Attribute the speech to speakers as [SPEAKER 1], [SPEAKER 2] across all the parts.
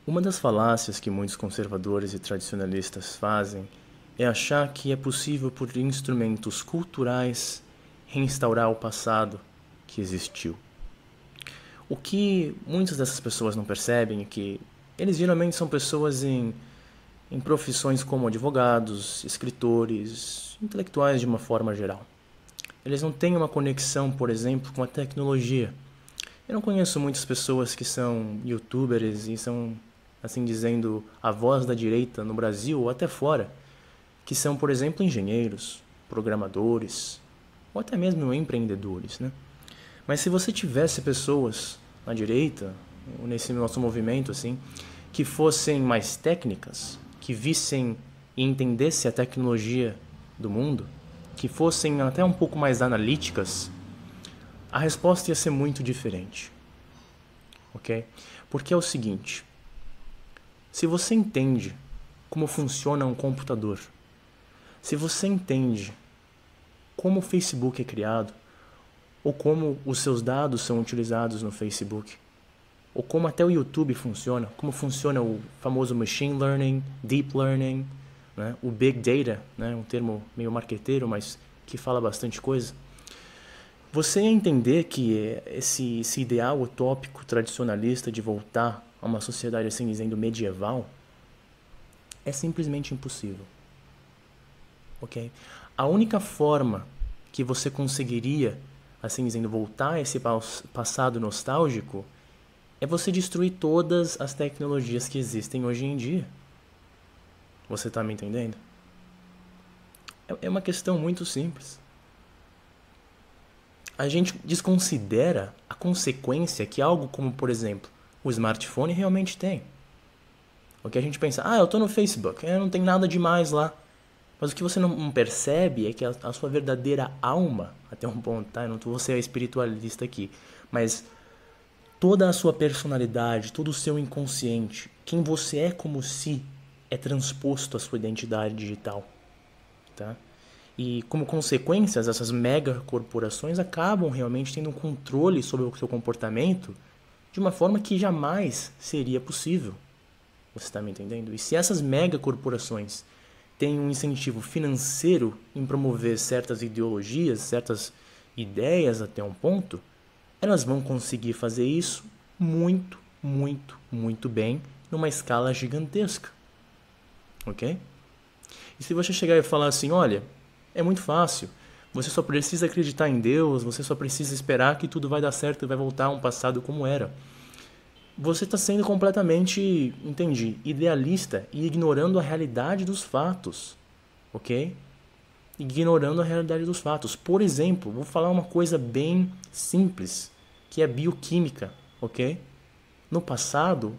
[SPEAKER 1] Uma das falácias que muitos conservadores e tradicionalistas fazem é achar que é possível, por instrumentos culturais, reinstaurar o passado que existiu. O que muitas dessas pessoas não percebem é que eles geralmente são pessoas em profissões como advogados, escritores, intelectuais de uma forma geral. Eles não têm uma conexão, por exemplo, com a tecnologia. Eu não conheço muitas pessoas que são youtubers e são, assim dizendo, a voz da direita no Brasil ou até fora, que são, por exemplo, engenheiros, programadores ou até mesmo empreendedores, né? Mas se você tivesse pessoas na direita, ou nesse nosso movimento assim, que fossem mais técnicas, que vissem e entendessem a tecnologia do mundo, que fossem até um pouco mais analíticas, a resposta ia ser muito diferente, ok? Porque é o seguinte, se você entende como funciona um computador, se você entende como o Facebook é criado, ou como os seus dados são utilizados no Facebook, ou como até o YouTube funciona, como funciona o famoso machine learning, deep learning, né? O big data, né? Um termo meio marqueteiro, mas que fala bastante coisa. Você ia entender que esse ideal utópico tradicionalista de voltar a uma sociedade, assim dizendo, medieval, é simplesmente impossível. Ok? A única forma que você conseguiria, assim dizendo, voltar a esse passado nostálgico é você destruir todas as tecnologias que existem hoje em dia. Você está me entendendo? É uma questão muito simples. A gente desconsidera a consequência que algo como, por exemplo, o smartphone realmente tem. O que a gente pensa, eu tô no Facebook, não tem nada demais lá. Mas o que você não percebe é que a sua verdadeira alma, até um ponto, tá? Eu não vou ser espiritualista aqui, mas toda a sua personalidade, todo o seu inconsciente, quem você é como se é transposto à sua identidade digital, tá? E como consequências, essas mega corporações acabam realmente tendo um controle sobre o seu comportamento de uma forma que jamais seria possível. Você está me entendendo? E se essas mega corporações têm um incentivo financeiro em promover certas ideologias, certas ideias até um ponto, elas vão conseguir fazer isso muito, muito, muito bem numa escala gigantesca. Ok? E se você chegar e falar assim, olha, é muito fácil, você só precisa acreditar em Deus, você só precisa esperar que tudo vai dar certo e vai voltar a um passado como era. Você está sendo completamente, entendi, idealista e ignorando a realidade dos fatos, ok? Ignorando a realidade dos fatos. Por exemplo, vou falar uma coisa bem simples, que é bioquímica, ok? No passado,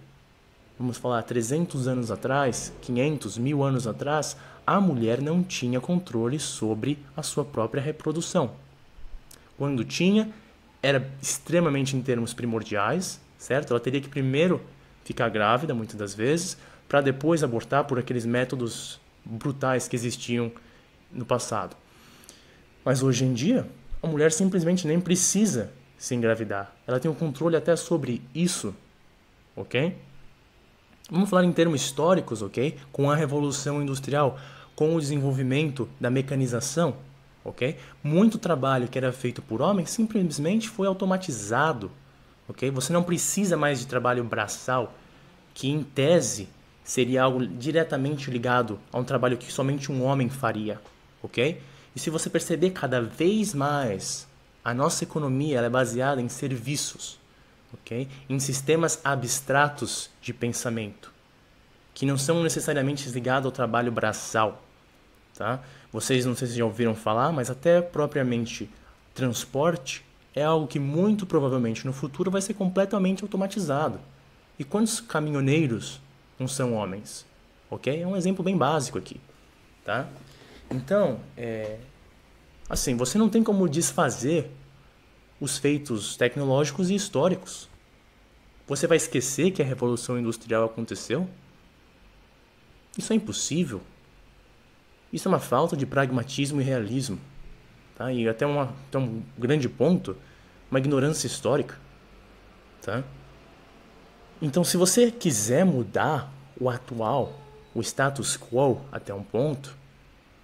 [SPEAKER 1] vamos falar 300 anos atrás, 500, 1000 anos atrás, a mulher não tinha controle sobre a sua própria reprodução. Quando tinha, era extremamente em termos primordiais, certo? Ela teria que primeiro ficar grávida, muitas das vezes, para depois abortar por aqueles métodos brutais que existiam no passado. Mas hoje em dia, a mulher simplesmente nem precisa se engravidar. Ela tem um controle até sobre isso, ok? Vamos falar em termos históricos, ok? Com a Revolução Industrial, com o desenvolvimento da mecanização, ok? Muito trabalho que era feito por homens simplesmente foi automatizado, ok? Você não precisa mais de trabalho braçal, que em tese seria algo diretamente ligado a um trabalho que somente um homem faria, ok? E se você perceber cada vez mais, a nossa economia ela é baseada em serviços, ok? Em sistemas abstratos de pensamento, que não são necessariamente ligados ao trabalho braçal, tá? Vocês não sei se já ouviram falar, mas até propriamente transporte é algo que muito provavelmente no futuro vai ser completamente automatizado. E quantos caminhoneiros não são homens? Ok? É um exemplo bem básico aqui, tá? Então, assim, você não tem como desfazer os feitos tecnológicos e históricos. Você vai esquecer que a Revolução Industrial aconteceu? Isso é impossível. Isso é uma falta de pragmatismo e realismo, tá? E até um grande ponto, uma ignorância histórica, tá? Então, se você quiser mudar o atual, o status quo até um ponto,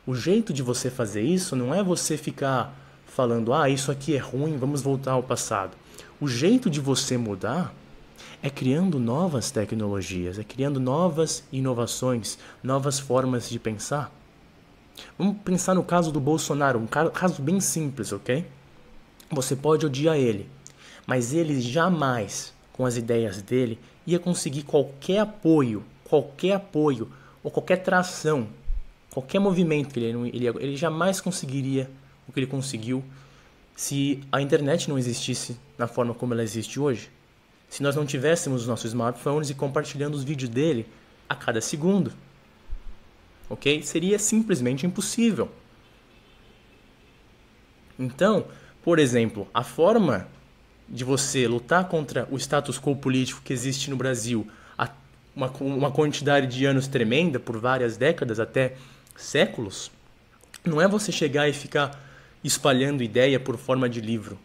[SPEAKER 1] o jeito de você fazer isso não é você ficar falando, ah, isso aqui é ruim, vamos voltar ao passado. O jeito de você mudar é criando novas tecnologias, é criando novas inovações, novas formas de pensar. Vamos pensar no caso do Bolsonaro, um caso bem simples, ok? Você pode odiar ele, mas ele jamais, com as ideias dele, ia conseguir qualquer apoio ou qualquer tração, qualquer movimento que ele jamais conseguiria o que ele conseguiu se a internet não existisse na forma como ela existe hoje. Se nós não tivéssemos os nossos smartphones e compartilhando os vídeos dele a cada segundo, ok? Seria simplesmente impossível. Então, por exemplo, a forma de você lutar contra o status quo político que existe no Brasil há uma quantidade de anos tremenda, por várias décadas, até séculos, não é você chegar e ficar espalhando ideia por forma de livro.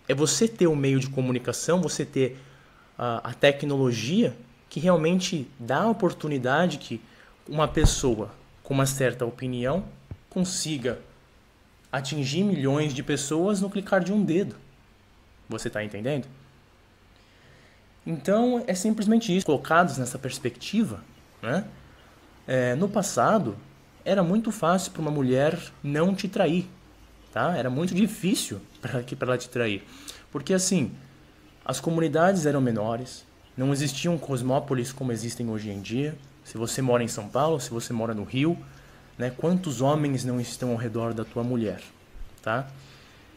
[SPEAKER 1] É você ter um meio de comunicação, você ter a tecnologia que realmente dá a oportunidade que uma pessoa com uma certa opinião consiga atingir milhões de pessoas no clicar de um dedo. Você está entendendo? Então, é simplesmente isso. Colocados nessa perspectiva, né? No passado, era muito fácil para uma mulher não te trair. Tá? Era muito difícil para ela te trair. Porque, assim, as comunidades eram menores, não existiam cosmópolis como existem hoje em dia. Se você mora em São Paulo, se você mora no Rio, né, quantos homens não estão ao redor da tua mulher? Tá?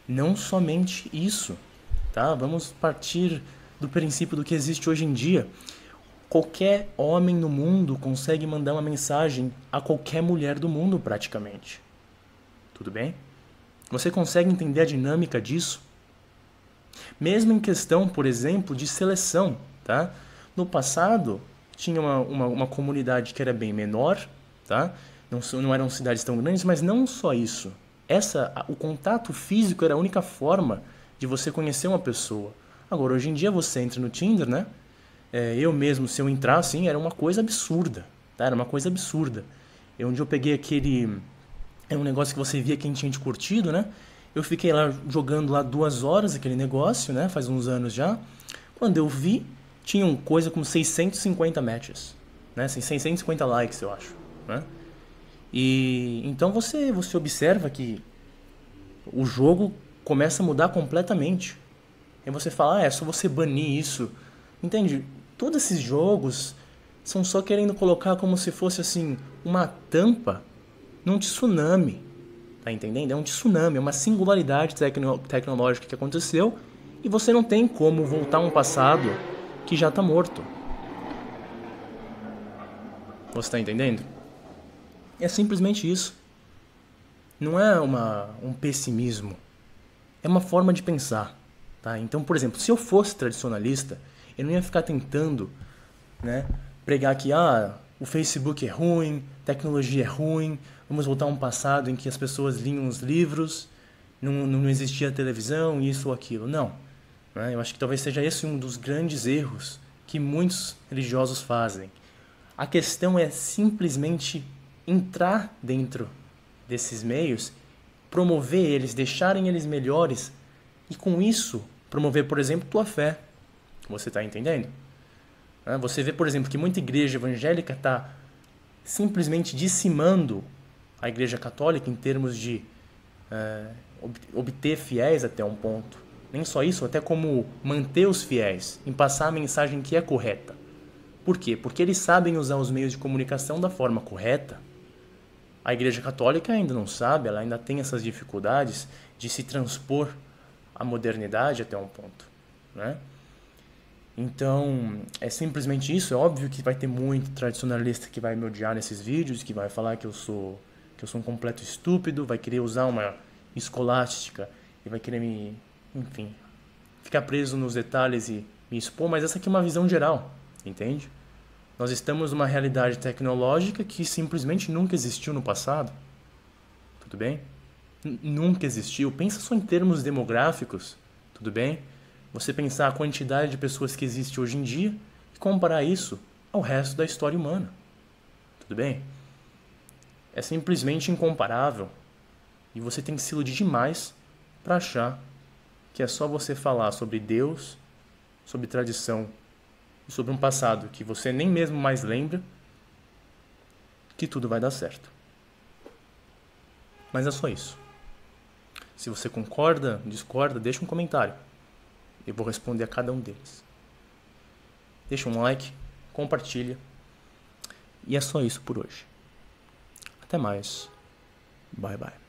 [SPEAKER 1] Não somente isso. Tá? Vamos partir do princípio do que existe hoje em dia. Qualquer homem no mundo consegue mandar uma mensagem a qualquer mulher do mundo, praticamente. Tudo bem? Você consegue entender a dinâmica disso? Mesmo em questão, por exemplo, de seleção. Tá? No passado, tinha uma comunidade que era bem menor, tá? Não eram cidades tão grandes, mas não só isso. O contato físico era a única forma de você conhecer uma pessoa. Agora, hoje em dia, você entra no Tinder, né? Eu mesmo, se eu entrar assim, era uma coisa absurda. Tá? Era uma coisa absurda. Onde eu peguei aquele... É um negócio que você via quem tinha te curtido, né? Eu fiquei lá jogando lá 2 horas aquele negócio, né? Faz uns anos já. Quando eu vi, tinha uma coisa com 650 matches, né? 650 likes, eu acho, né? E então você observa que o jogo começa a mudar completamente. Aí você fala, é só você banir isso. Entende? Todos esses jogos são só querendo colocar como se fosse assim uma tampa num tsunami. Tá entendendo? É um tsunami, é uma singularidade tecnológica que aconteceu e você não tem como voltar a um passado que já está morto. Você está entendendo? É simplesmente isso. Não é um pessimismo. É uma forma de pensar. Tá? Então, por exemplo, se eu fosse tradicionalista, eu não ia ficar tentando, né, pregar que o Facebook é ruim, tecnologia é ruim, vamos voltar a um passado em que as pessoas liam os livros, não existia televisão, isso ou aquilo. Não. Né? Eu acho que talvez seja esse um dos grandes erros que muitos religiosos fazem. A questão é simplesmente entrar dentro desses meios, promover eles, deixarem eles melhores e com isso promover, por exemplo, tua fé. Você está entendendo? Você vê, por exemplo, que muita igreja evangélica está simplesmente dizimando a igreja católica em termos de obter fiéis até um ponto. Nem só isso, até como manter os fiéis, em passar a mensagem que é correta. Por quê? Porque eles sabem usar os meios de comunicação da forma correta. A igreja católica ainda não sabe, ela ainda tem essas dificuldades de se transpor à modernidade até um ponto, né? Então, é simplesmente isso. É óbvio que vai ter muito tradicionalista que vai me odiar nesses vídeos, que vai falar que eu sou um completo estúpido, vai querer usar uma escolástica e vai querer enfim, ficar preso nos detalhes e me expor, mas essa aqui é uma visão geral, entende? Nós estamos numa realidade tecnológica que simplesmente nunca existiu no passado. Tudo bem? Nunca existiu. Pensa só em termos demográficos, tudo bem? Você pensar a quantidade de pessoas que existe hoje em dia, comparar isso ao resto da história humana. Tudo bem? É simplesmente incomparável e você tem que se iludir demais para achar que é só você falar sobre Deus, sobre tradição e sobre um passado que você nem mesmo mais lembra que tudo vai dar certo. Mas é só isso. Se você concorda, discorda, deixa um comentário. Eu vou responder a cada um deles. Deixa um like, compartilha. E é só isso por hoje. Até mais. Bye, bye.